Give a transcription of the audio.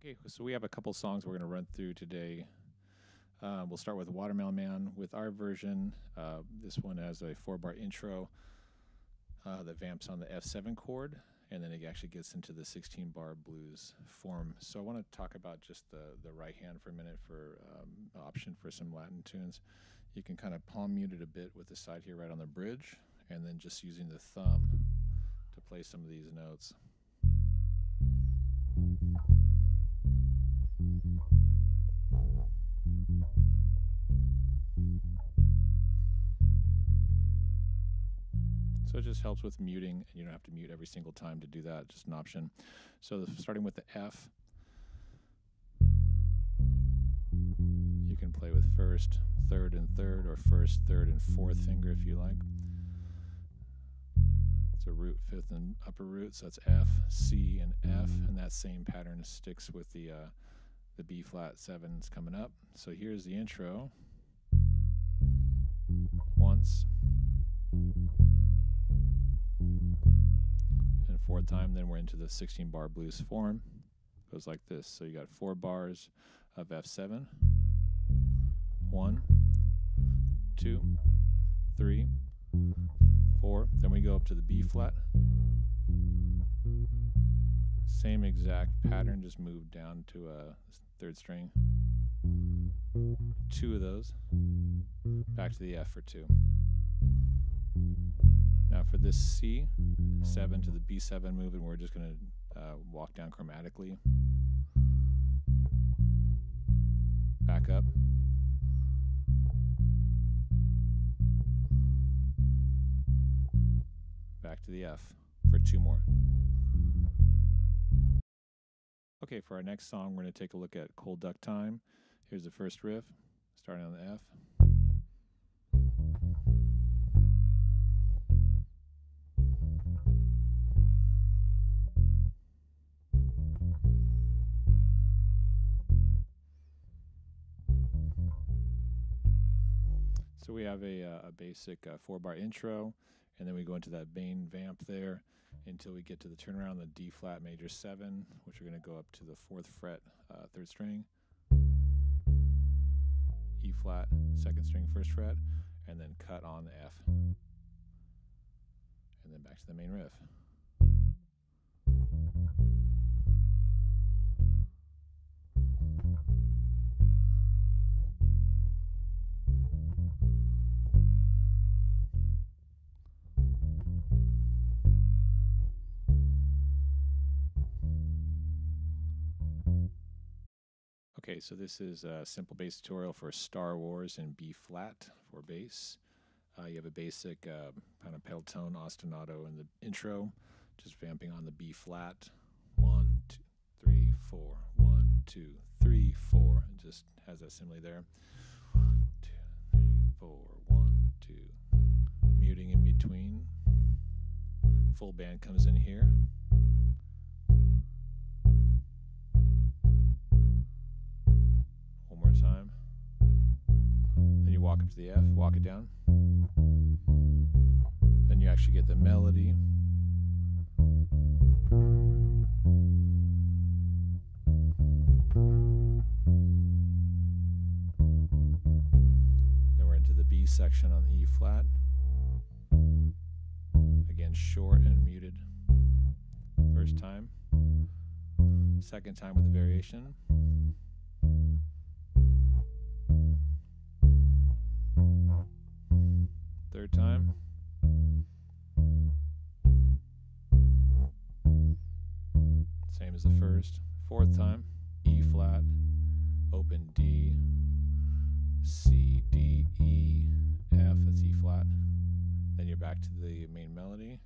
Okay, so we have a couple songs we're going to run through today. We'll start with Watermelon Man with our version. This one has a 4-bar intro that vamps on the F7 chord, and then it actually gets into the 16-bar blues form. So I want to talk about just the right hand for a minute for option for some Latin tunes. You can kind of palm mute it a bit with the side here right on the bridge, and then just using the thumb to play some of these notes. So it just helps with muting, and you don't have to mute every single time to do that, just an option. So starting with the F, you can play with first, third, and third, or first, third, and fourth finger if you like. It's a root, fifth, and upper root, so that's F, C, and F, and that same pattern sticks with the B flat 7s coming up. So here's the intro. Once. And fourth time, then we're into the 16-bar blues form. Goes like this. So you got 4 bars of F7. 1, 2, 3, 4. Then we go up to the B flat. Same exact pattern, just moved down to a 3rd string. 2 of those. Back to the F for 2. Now for this C, 7 to the B7 movement, we're just going to walk down chromatically. Back up. Back to the F for 2 more. Okay, for our next song, we're going to take a look at Cold Duck Time. Here's the first riff, starting on the F. So we have a basic 4-bar intro, and then we go into that main vamp there until we get to the turnaround, the D flat major 7, which we're going to go up to the 4th fret, 3rd string, E flat, 2nd string, 1st fret, and then cut on the F, and then back to the main riff. Okay, so this is a simple bass tutorial for Star Wars in B flat for bass. You have a basic kind of pedal tone ostinato in the intro, just vamping on the B flat. 1, 2, 3, 4. 1, 2, 3, 4. It just has that simile there. 1, 2, 3, 4. 1, 2. Muting in between. Full band comes in here. Time. Then you walk up to the F, walk it down. Then you actually get the melody. Then we're into the B section on the E flat. Again, short and muted. First time. Second time with a variation. Third time. Same as the first. Fourth time. E flat, open D, C, D, E, F, that's E flat. Then you're back to the main melody.